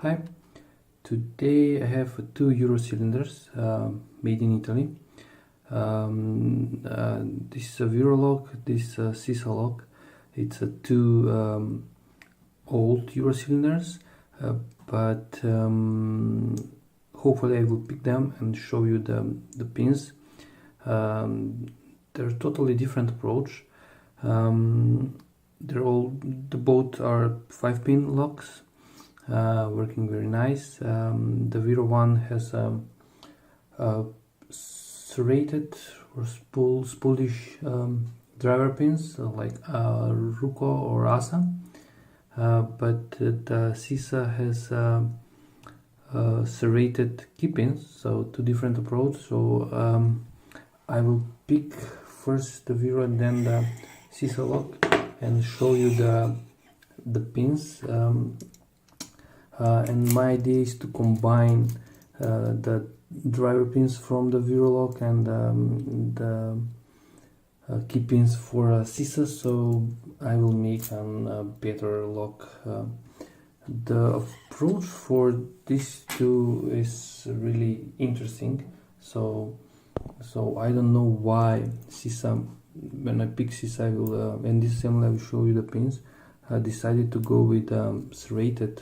Hi, today I have two Euro cylinders made in Italy. This is a Viro lock, this is a CISA lock. It's a two old Euro cylinders, but hopefully I will pick them and show you the pins. They're totally different approach. The both are 5-pin locks. Working very nice. The Viro one has serrated or spoolish driver pins like Ruco or Asa, but the CISA has serrated key pins, so two different approach. So I will pick first the Viro and then the CISA lock and show you the pins. And my idea is to combine the driver pins from the Viro lock and the key pins for CISA, so I will make a better lock. The approach for these two is really interesting. So I don't know why CISA, when I pick CISA, I will in this assembly I will show you the pins. I decided to go with serrated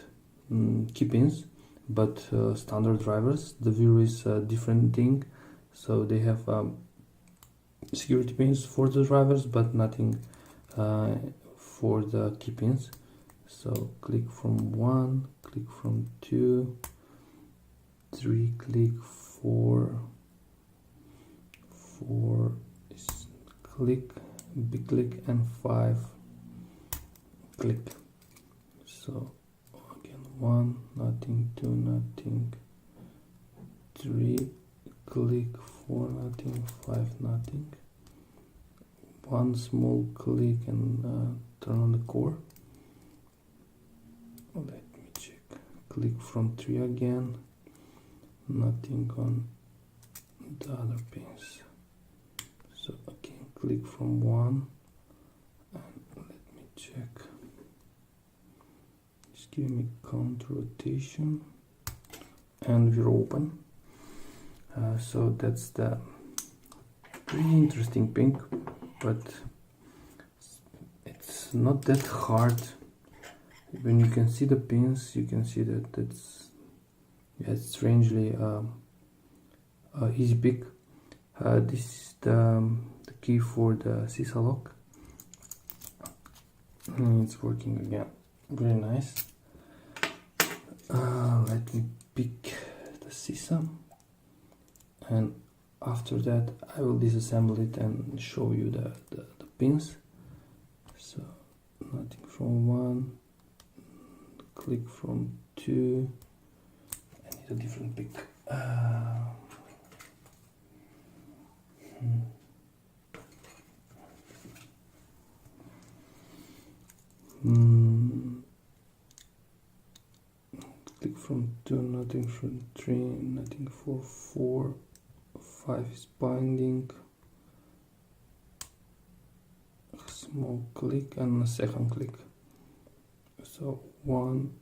key pins, but standard drivers. The Viro is a different thing, so they have security pins for the drivers, but nothing for the key pins. So click from 1, click from 2, 3, click 4, 4 is click, big click, and 5 click. So 1, nothing, 2, nothing, 3, click, 4, nothing, 5, nothing, 1 small click and turn on the core. Let me check. Click from 3 again, nothing on the other pins. So again, click from 1 and let me check. Give me counter rotation and we're open. So that's the pretty interesting pink, but it's not that hard. When you can see the pins, you can see that it's strangely easy pick. This is the key for the CISA lock, and it's working again. Very nice. Let me pick the CISA, and after that I will disassemble it and show you the pins. So nothing from 1, click from 2. I need a different pick. Click from 2, nothing from 3, nothing for 4, 5 is binding, a small click and a second click. So 1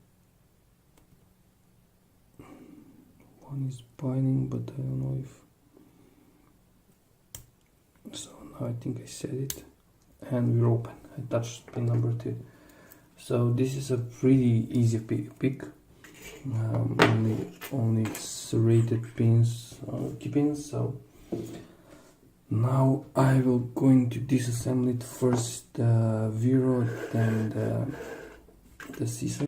is binding, but I don't know if, so now I think I set it and we're open. I touched pin number 2. So this is a pretty easy pick. Only serrated pins, key pins. So now I will going to disassemble it first, the Viro, then the CISA.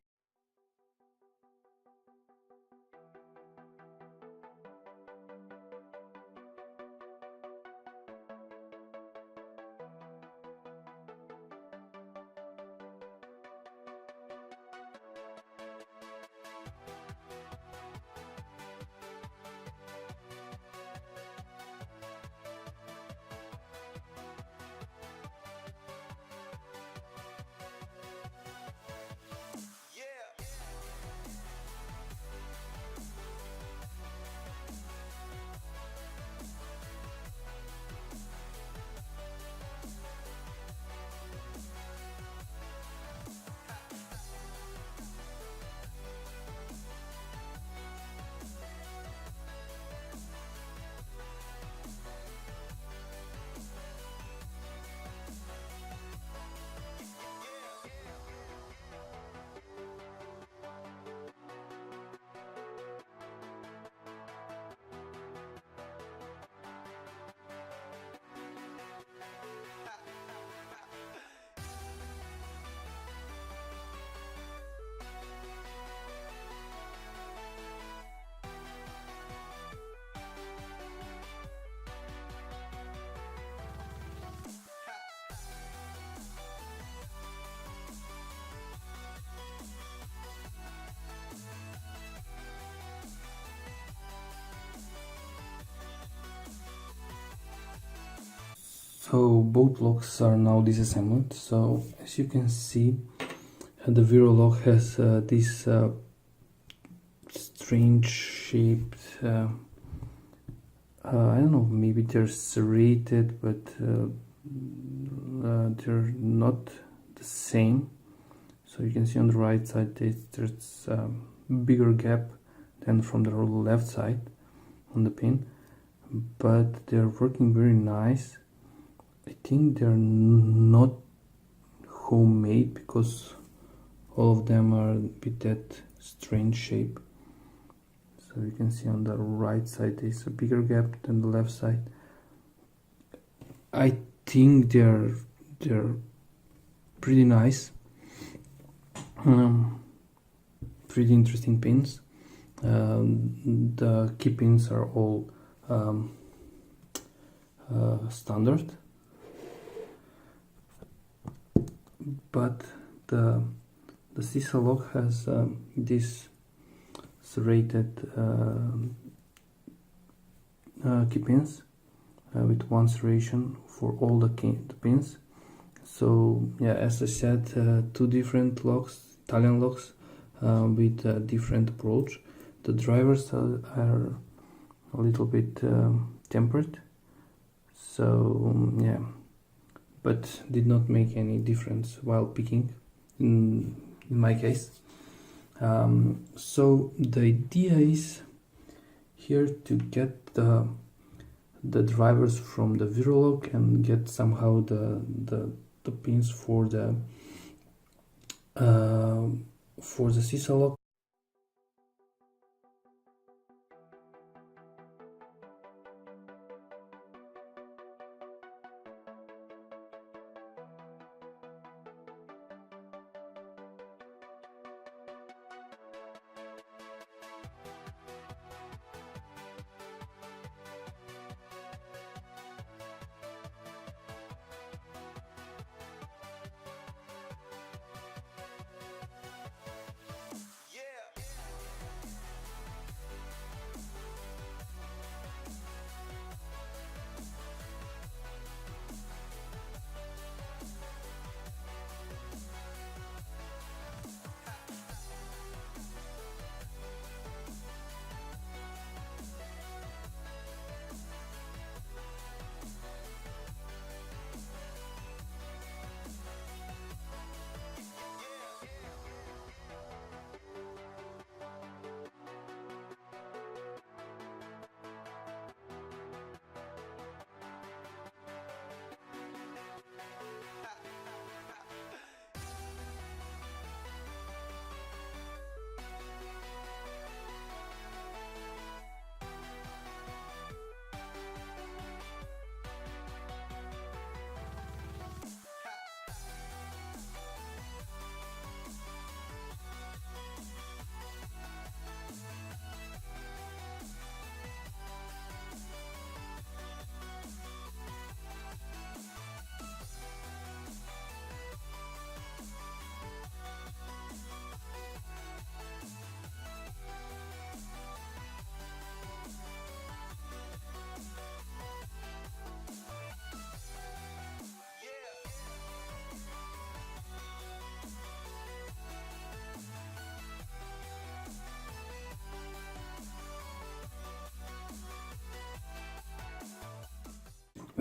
So both locks are now disassembled. So as you can see, the Viro lock has this strange shaped, I don't know, maybe they're serrated, but they're not the same. So you can see on the right side there's a bigger gap than from the left side on the pin, but they're working very nice. I think they're not homemade because all of them are with that strange shape. So you can see on the right side there's a bigger gap than the left side. I think they're pretty nice, pretty interesting pins. The key pins are all standard, but the CISA lock has this serrated key pins with one serration for all the pins. So yeah, as I said, two different locks, Italian locks, with a different approach. The drivers are a little bit tempered, so yeah, but did not make any difference while picking in my case. So the idea is here to get the drivers from the Viro lock and get somehow the pins for the CISA lock.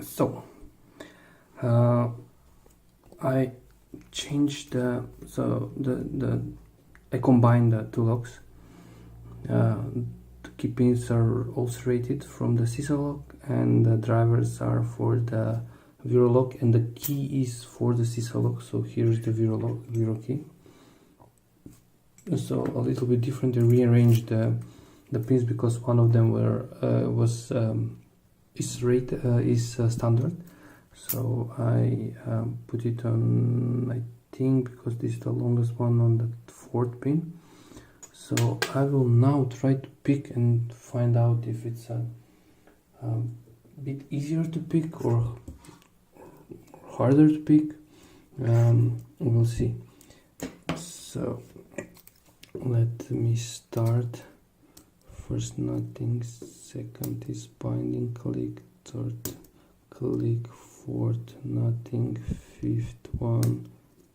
So I changed I combined the two locks. The key pins are all serrated from the CISA lock, and the drivers are for the Viro lock, and the key is for the CISA lock. So here is the Viro key. So a little bit different. I rearranged the pins because one of them is standard. So I put it on, I think, because this is the longest one, on the 4th pin. So I will now try to pick and find out if it's a bit easier to pick or harder to pick. We'll see. So let me start. First knotting, second is binding, click, third click, fourth, nothing, fifth one,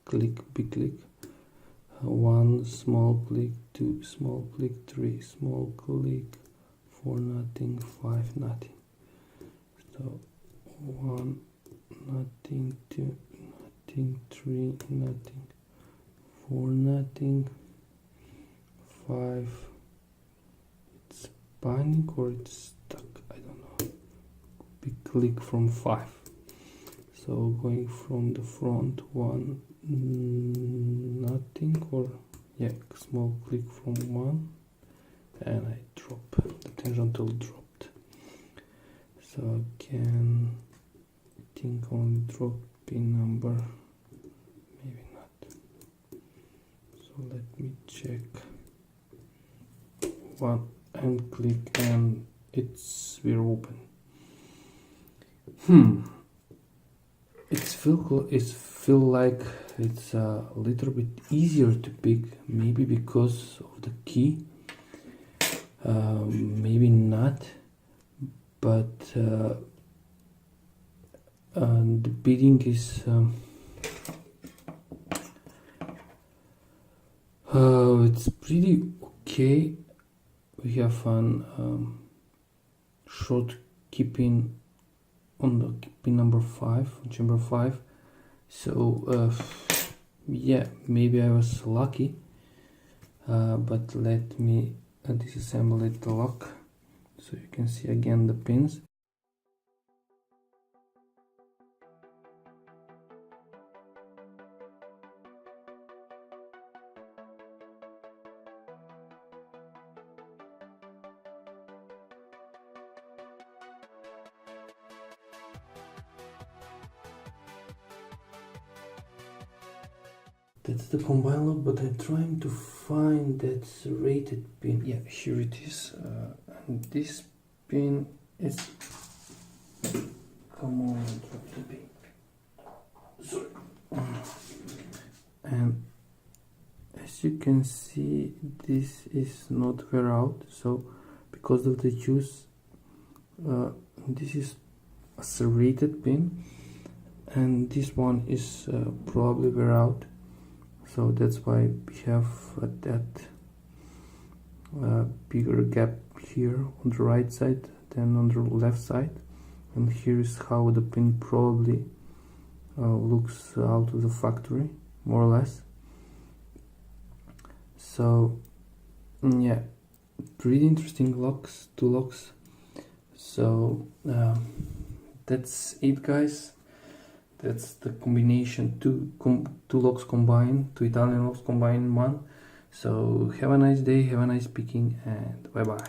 click, big click, one small click, two small click, three small click, four, nothing, five, nothing. So one, nothing, two, nothing, three, nothing, four, nothing, five. It's binding or it's stuck, I don't know. Big click from five. So going from the front, one, nothing, or yeah, small click from one, and I drop. The tangential dropped. So again, I think only drop pin number, maybe not. So let me check. One and click, and we're open. It's feel like it's a little bit easier to pick, maybe because of the key, maybe not, but the bidding is it's pretty okay. We have an short key pin on the pin number 5, on chamber 5. So yeah, maybe I was lucky, but let me disassemble it, the lock, so you can see again the pins. That's the combine lock, but I'm trying to find that serrated pin. Yeah, here it is. And this pin is... Come on, drop the pin. Sorry. And as you can see, this is not wear out. So because of the use, this is a serrated pin, and this one is probably wear out. So that's why we have that bigger gap here on the right side than on the left side, and here is how the pin probably looks out of the factory, more or less. So yeah, pretty interesting locks, two locks. So that's it, guys. That's the combination, two locks combined, two Italian locks combined in one. So have a nice day, have a nice picking, and bye bye.